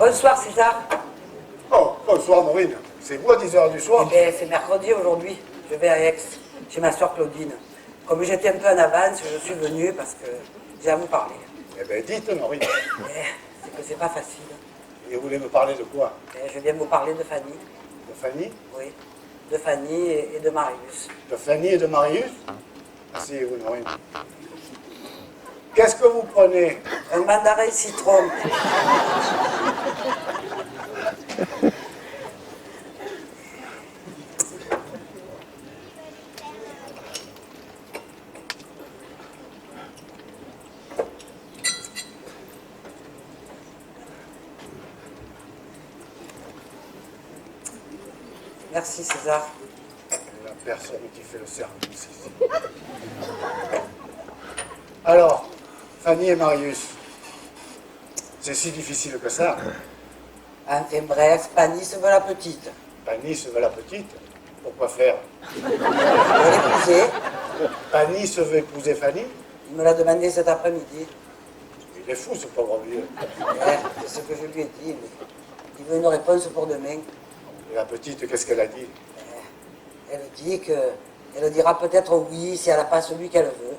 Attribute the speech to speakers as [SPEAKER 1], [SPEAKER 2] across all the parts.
[SPEAKER 1] Bonsoir César.
[SPEAKER 2] Oh, bonsoir Maureen. C'est vous à 10h du soir?
[SPEAKER 1] Eh bien, c'est mercredi aujourd'hui. Je vais à Aix, chez ma soeur Claudine. Comme j'étais un peu en avance, je suis venue parce que j'ai à vous parler.
[SPEAKER 2] Eh bien, dites Maureen.
[SPEAKER 1] Mais c'est que c'est pas facile.
[SPEAKER 2] Et vous voulez me parler de quoi?
[SPEAKER 1] Je viens vous parler de Fanny.
[SPEAKER 2] De Fanny?
[SPEAKER 1] Oui, de Fanny et de Marius.
[SPEAKER 2] De Fanny et de Marius? Merci vous Maureen. Qu'est-ce que vous prenez?
[SPEAKER 1] Un mandarin citron. Merci César.
[SPEAKER 2] La personne qui fait le service ici. Alors, Fanny et Marius, c'est si difficile que ça.
[SPEAKER 1] Enfin bref, Fanny se veut la petite.
[SPEAKER 2] Fanny se veut la petite. Pourquoi faire?
[SPEAKER 1] Je veux l'épouser.
[SPEAKER 2] Fanny se veut épouser Fanny?
[SPEAKER 1] Il me l'a demandé cet après-midi.
[SPEAKER 2] Il est fou ce pauvre vieux.
[SPEAKER 1] Ouais, c'est ce que je lui ai dit, mais il veut une réponse pour demain.
[SPEAKER 2] Et la petite, qu'est-ce qu'elle a dit?
[SPEAKER 1] Elle dit qu'elle dira peut-être oui si elle n'a pas celui qu'elle veut.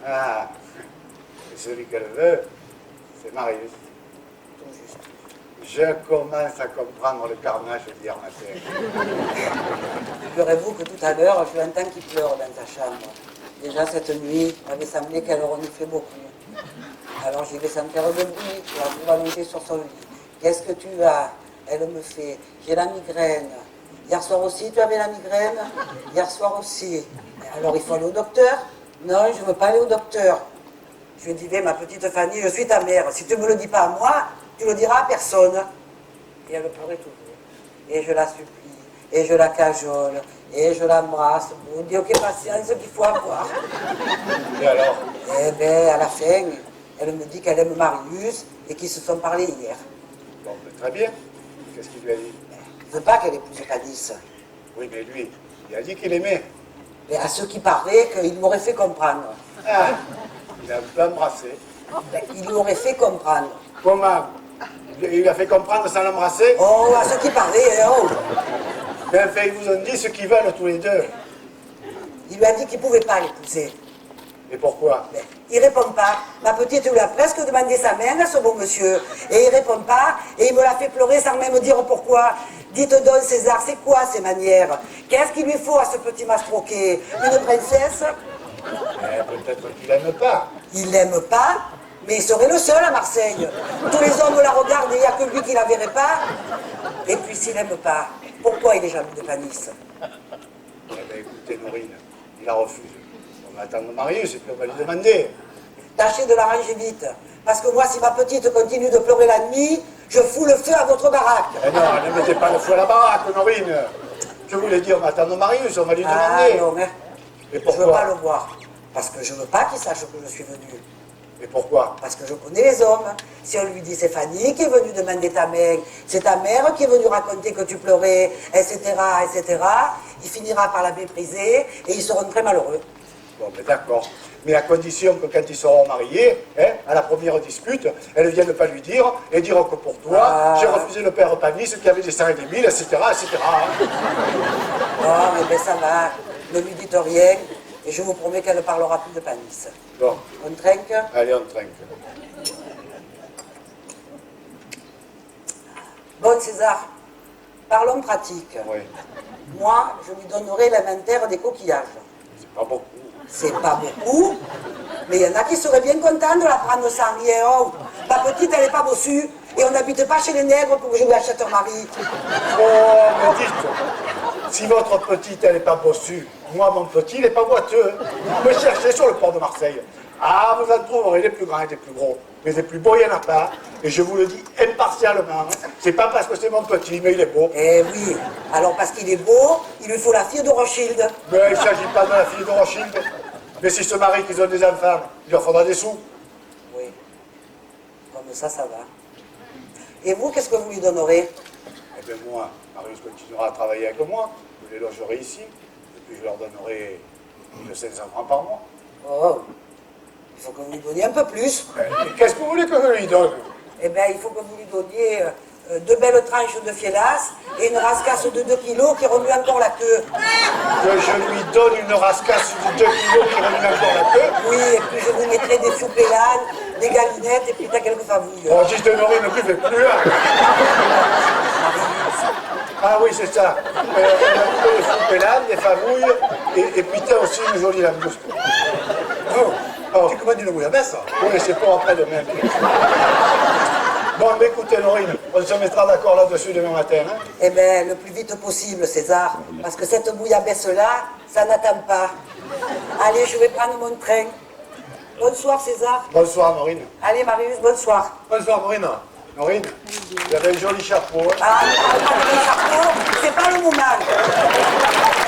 [SPEAKER 2] Ah, et celui qu'elle veut, c'est Marius.
[SPEAKER 1] Tout juste.
[SPEAKER 2] Je commence à comprendre le carnage d'hier matin.
[SPEAKER 1] Figurez-vous que tout à l'heure, je l'entends qui pleure dans sa chambre. Déjà cette nuit, il m'avait semblé qu'elle reniflait beaucoup. Alors j'y vais sans faire de bruit, je la trouve allongée sur son lit. Qu'est-ce que tu as? Elle me fait, j'ai la migraine. Hier soir aussi, tu avais la migraine? Hier soir aussi. Alors il faut aller au docteur? Non, je ne veux pas aller au docteur. Je lui dis, ma petite Fanny, je suis ta mère. Si tu ne me le dis pas à moi, tu le diras à personne. Et elle pleurait toujours. Et je la supplie, et je la cajole, et je l'embrasse. Bon Dieu, quelle patience qu'il faut avoir.
[SPEAKER 2] Et alors?
[SPEAKER 1] Eh bien, à la fin, elle me dit qu'elle aime Marius et qu'ils se sont parlé hier.
[SPEAKER 2] Bon, ben, très bien. Qu'est-ce qu'il lui a dit?
[SPEAKER 1] Il ne veut pas qu'elle épouse Fanny.
[SPEAKER 2] Oui, mais lui, il a dit qu'il aimait.
[SPEAKER 1] Mais à ce qui paraît, qu'il m'aurait fait comprendre.
[SPEAKER 2] Ah, il a un peu embrassé.
[SPEAKER 1] Il lui aurait fait comprendre.
[SPEAKER 2] Comment? Il a fait comprendre sans l'embrasser?
[SPEAKER 1] Oh, à ce qui paraît, oh.
[SPEAKER 2] Mais enfin, ils vous ont dit ce qu'ils veulent tous les deux.
[SPEAKER 1] Il lui a dit qu'il ne pouvait pas l'épouser.
[SPEAKER 2] Et pourquoi?
[SPEAKER 1] Mais il ne répond pas. Ma petite lui a presque demandé sa main à ce beau monsieur. Et il ne répond pas. Et il me l'a fait pleurer sans même dire pourquoi. Dites donc, César, c'est quoi ces manières? Qu'est-ce qu'il lui faut à ce petit mastroquet? Une princesse?
[SPEAKER 2] Peut-être qu'il n'aime pas.
[SPEAKER 1] Il l'aime pas, mais il serait le seul à Marseille. Tous les hommes la regardent et il n'y a que lui qui la verrait pas. Et puis s'il n'aime pas, pourquoi il est jaloux de Fanny?
[SPEAKER 2] Eh bien, écoutez, Maureen, il la refuse. On va attendre Marius et puis on va lui demander.
[SPEAKER 1] Tâchez de l'arranger vite. Parce que moi, si ma petite continue de pleurer la nuit, je fous le feu à votre baraque.
[SPEAKER 2] Eh non, ne mettez pas le feu à la baraque, Maureen. Je voulais dire, on va attendre Marius, on va lui
[SPEAKER 1] Ah
[SPEAKER 2] demander.
[SPEAKER 1] non, mais
[SPEAKER 2] Et
[SPEAKER 1] je ne veux
[SPEAKER 2] pourquoi?
[SPEAKER 1] pas le voir. Parce que je ne veux pas qu'il sache que je suis venue.
[SPEAKER 2] Et pourquoi?
[SPEAKER 1] Parce que je connais les hommes. Si on lui dit c'est Fanny qui est venue demander ta main, c'est ta mère qui est venue raconter que tu pleurais, etc., etc., il finira par la mépriser et ils seront très malheureux.
[SPEAKER 2] Bon, mais d'accord. Mais à condition que quand ils seront mariés, hein, à la première dispute, elle ne vienne pas lui dire et dire que pour toi, j'ai refusé le père Panis qui avait des 100 et des 1000, etc., etc.
[SPEAKER 1] Oh, mais ben ça va. Ne lui dites rien et je vous promets qu'elle ne parlera plus de Panis.
[SPEAKER 2] Bon,
[SPEAKER 1] On trinque?
[SPEAKER 2] allez, on trinque.
[SPEAKER 1] Bon, César, parlons pratique.
[SPEAKER 2] Oui,
[SPEAKER 1] Moi, je lui donnerai l'inventaire des coquillages.
[SPEAKER 2] c'est pas beaucoup.
[SPEAKER 1] C'est pas beaucoup, mais il y en a qui seraient bien contents de la prendre sans rien. Oh, ma petite, elle n'est pas bossue, et on n'habite pas chez les nègres pour que je lui achète un mari.
[SPEAKER 2] Oh, mais dites, si votre petite, elle n'est pas bossue, moi, mon petit, il n'est pas boiteux. Me cherchez sur le port de Marseille. Ah, vous en trouverez des plus grands et des plus gros. Mais des plus beaux, il n'y en a pas. Et je vous le dis impartialement. C'est pas parce que c'est mon petit, mais il est beau.
[SPEAKER 1] Eh oui, alors parce qu'il est beau, il lui faut la fille de Rothschild.
[SPEAKER 2] Mais il ne s'agit pas de la fille de Rothschild. Mais si se marient, qu'ils ont des enfants, il leur faudra des sous.
[SPEAKER 1] Oui, comme ça va. Et vous, qu'est-ce que vous lui donnerez?
[SPEAKER 2] Eh bien moi, Marius continuera à travailler avec moi. Je les logerai ici. Et puis je leur donnerai 1500 francs par mois.
[SPEAKER 1] Oh, il faut que vous lui donniez un peu plus.
[SPEAKER 2] Mais qu'est-ce que vous voulez que je lui donne?
[SPEAKER 1] Eh bien, il faut que vous lui donniez 2 belles tranches de fielasse et une rascasse de 2 kilos qui remue encore la queue.
[SPEAKER 2] Que je lui donne une rascasse de 2 kilos qui remue encore la queue.
[SPEAKER 1] Oui, et puis je vous mettrai des choupélanes, des galinettes et puis t'as quelques favouilles.
[SPEAKER 2] Bon, si je te nourris, ne plus fait plus un. Ah oui, c'est ça. Elle a coupé des choupélanes, des favouilles, et puis t'as aussi une jolie langouste.
[SPEAKER 3] Oh, tu commandes une bouillabaisse?
[SPEAKER 2] Oui, c'est pour après-demain. Bon, mais écoutez, Laurine, on se mettra d'accord là-dessus demain matin. Hein?
[SPEAKER 1] Eh bien, le plus vite possible, César, parce que cette bouillabaisse-là, ça n'attend pas. Allez, je vais prendre mon train. Bonsoir, César.
[SPEAKER 2] Bonsoir, Laurine.
[SPEAKER 1] Allez, Marius, bonsoir.
[SPEAKER 3] Bonsoir, Marina.
[SPEAKER 2] Laurine, vous avez un joli chapeau. Hein?
[SPEAKER 1] Ah, le chapeau, c'est pas le moment.